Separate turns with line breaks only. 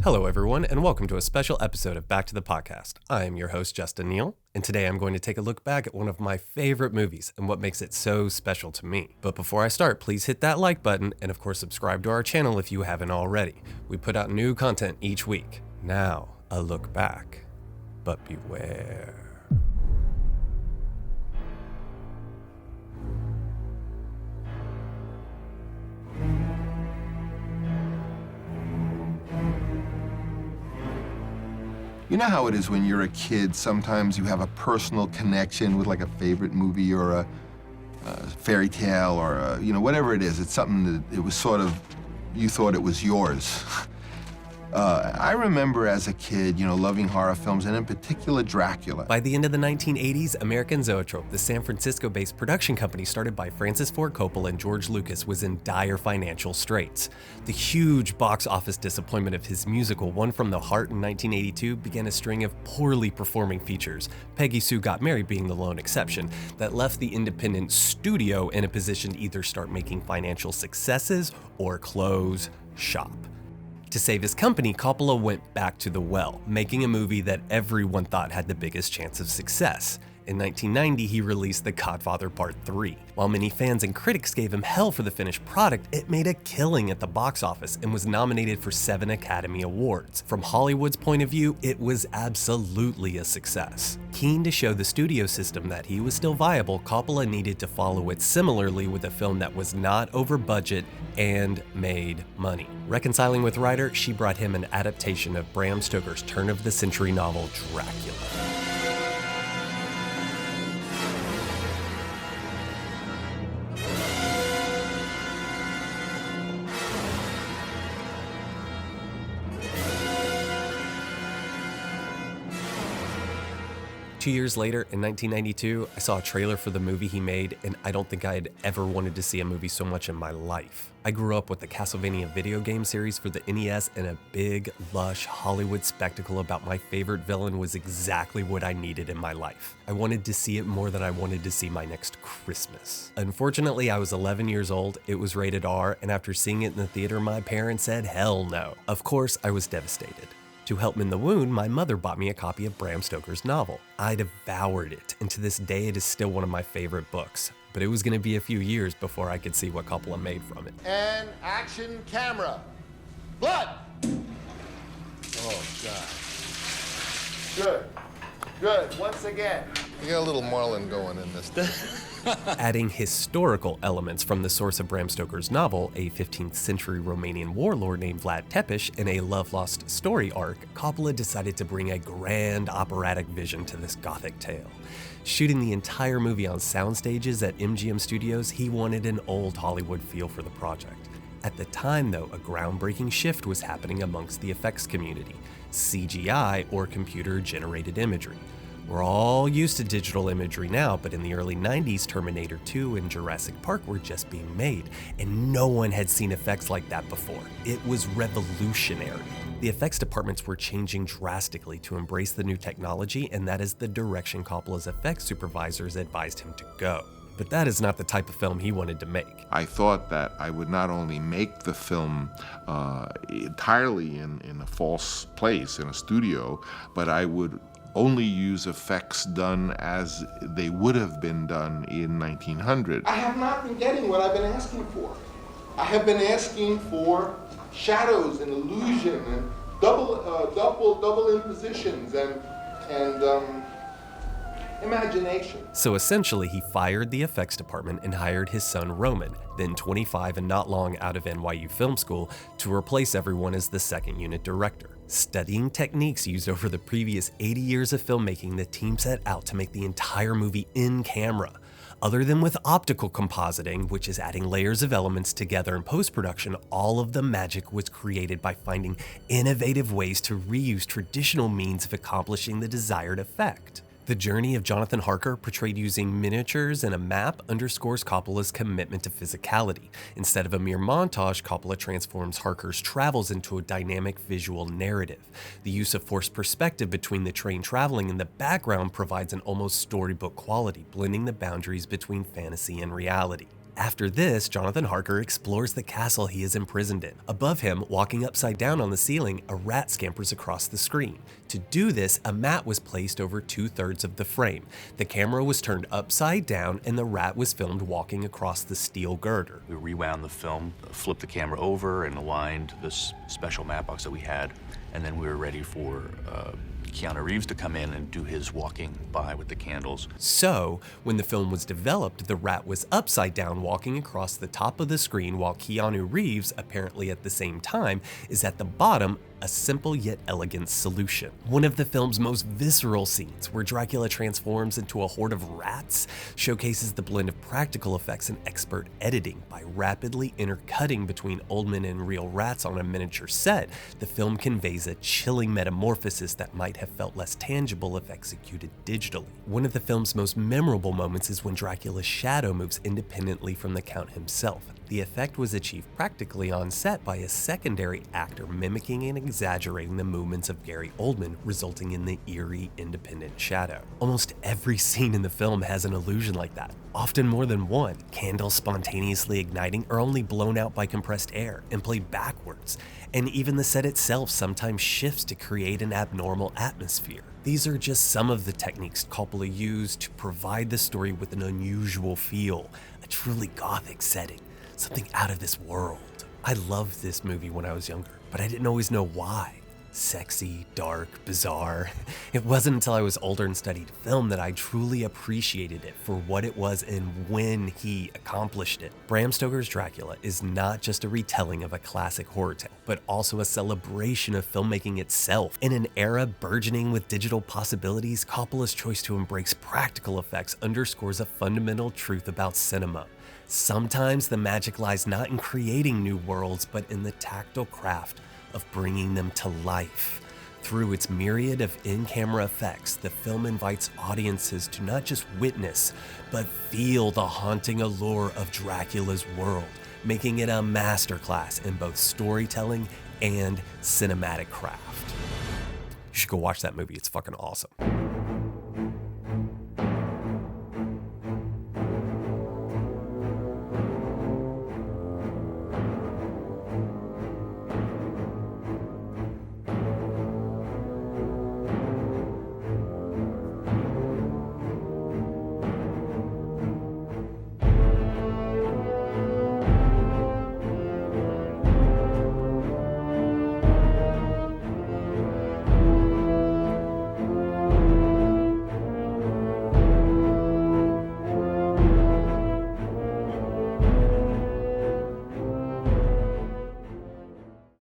Hello, everyone, and welcome to a special episode of Back to the Podcast. I am your host, Justin Neal, and today I'm going to take a look back at one of my favorite movies and what makes it so special to me. But before I start, please hit that like button and, of course, subscribe to our channel if you haven't already. We put out new content each week. Now, a look back, but beware.
You know how it is when you're a kid, sometimes you have a personal connection with like a favorite movie or a fairy tale or whatever it is. It's something that it was sort of, you thought it was yours. I remember as a kid, loving horror films, and in particular Dracula.
By the end of the 1980s, American Zoetrope, the San Francisco-based production company started by Francis Ford Coppola and George Lucas, was in dire financial straits. The huge box office disappointment of his musical One from the Heart in 1982 began a string of poorly performing features, Peggy Sue Got Married being the lone exception, that left the independent studio in a position to either start making financial successes or close shop. To save his company, Coppola went back to the well, making a movie that everyone thought had the biggest chance of success. In 1990, he released The Godfather Part 3. While many fans and critics gave him hell for the finished product, it made a killing at the box office and was nominated for 7 Academy Awards. From Hollywood's point of view, it was absolutely a success. Keen to show the studio system that he was still viable, Coppola needed to follow it similarly with a film that was not over budget and made money. Reconciling with writer, she brought him an adaptation of Bram Stoker's turn-of-the-century novel Dracula. 2 years later, in 1992, I saw a trailer for the movie he made, and I don't think I had ever wanted to see a movie so much in my life. I grew up with the Castlevania video game series for the NES, and a big, lush Hollywood spectacle about my favorite villain was exactly what I needed in my life. I wanted to see it more than I wanted to see my next Christmas. Unfortunately, I was 11 years old, it was rated R, and after seeing it in the theater, my parents said hell no. Of course, I was devastated. To help mend the wound, my mother bought me a copy of Bram Stoker's novel. I devoured it, and to this day it is still one of my favorite books. But it was going to be a few years before I could see what Coppola made from it.
And action camera. Blood! Oh, God. Good. Once again.
You got a little Marlin going in this.
Adding historical elements from the source of Bram Stoker's novel, a 15th century Romanian warlord named Vlad Tepes, in a love-lost story arc, Coppola decided to bring a grand operatic vision to this gothic tale. Shooting the entire movie on sound stages at MGM Studios, he wanted an old Hollywood feel for the project. At the time, though, a groundbreaking shift was happening amongst the effects community, CGI, or computer-generated imagery. We're all used to digital imagery now, but in the early 90s, Terminator 2 and Jurassic Park were just being made, and no one had seen effects like that before. It was revolutionary. The effects departments were changing drastically to embrace the new technology, and that is the direction Coppola's effects supervisors advised him to go. But that is not the type of film he wanted to make.
I thought that I would not only make the film entirely in a false place, in a studio, but I would only use effects done as they would have been done in 1900.
I have not been getting what I've been asking for. I have been asking for shadows and illusion and double impositions and imagination.
So essentially, he fired the effects department and hired his son Roman, then 25 and not long out of NYU Film School, to replace everyone as the second unit director. Studying techniques used over the previous 80 years of filmmaking, the team set out to make the entire movie in camera. Other than with optical compositing, which is adding layers of elements together in post-production, all of the magic was created by finding innovative ways to reuse traditional means of accomplishing the desired effect. The journey of Jonathan Harker, portrayed using miniatures and a map, underscores Coppola's commitment to physicality. Instead of a mere montage, Coppola transforms Harker's travels into a dynamic visual narrative. The use of forced perspective between the train traveling in the background provides an almost storybook quality, blending the boundaries between fantasy and reality. After this, Jonathan Harker explores the castle he is imprisoned in. Above him, walking upside down on the ceiling, a rat scampers across the screen. To do this, a mat was placed over 2/3 of the frame. The camera was turned upside down and the rat was filmed walking across the steel girder.
We rewound the film, flipped the camera over, and aligned this special mat box that we had, and then we were ready for Keanu Reeves to come in and do his walking by with the candles.
So, when the film was developed, the rat was upside down walking across the top of the screen while Keanu Reeves, apparently at the same time, is at the bottom, a simple yet elegant solution. One of the film's most visceral scenes, where Dracula transforms into a horde of rats, showcases the blend of practical effects and expert editing. By rapidly intercutting between Oldman and real rats on a miniature set, the film conveys a chilling metamorphosis that might have felt less tangible if executed digitally. One of the film's most memorable moments is when Dracula's shadow moves independently from the Count himself. The effect was achieved practically on set by a secondary actor mimicking and exaggerating the movements of Gary Oldman, resulting in the eerie, independent shadow. Almost every scene in the film has an illusion like that, often more than one. Candles spontaneously igniting are only blown out by compressed air and played backwards, and even the set itself sometimes shifts to create an abnormal atmosphere. These are just some of the techniques Coppola used to provide the story with an unusual feel, a truly gothic setting. Something out of this world. I loved this movie when I was younger, but I didn't always know why. Sexy, dark, bizarre. It wasn't until I was older and studied film that I truly appreciated it for what it was and when he accomplished it. Bram Stoker's Dracula is not just a retelling of a classic horror tale, but also a celebration of filmmaking itself. In an era burgeoning with digital possibilities, Coppola's choice to embrace practical effects underscores a fundamental truth about cinema. Sometimes the magic lies not in creating new worlds, but in the tactile craft of bringing them to life. Through its myriad of in-camera effects, the film invites audiences to not just witness, but feel the haunting allure of Dracula's world, making it a masterclass in both storytelling and cinematic craft. You should go watch that movie, it's fucking awesome.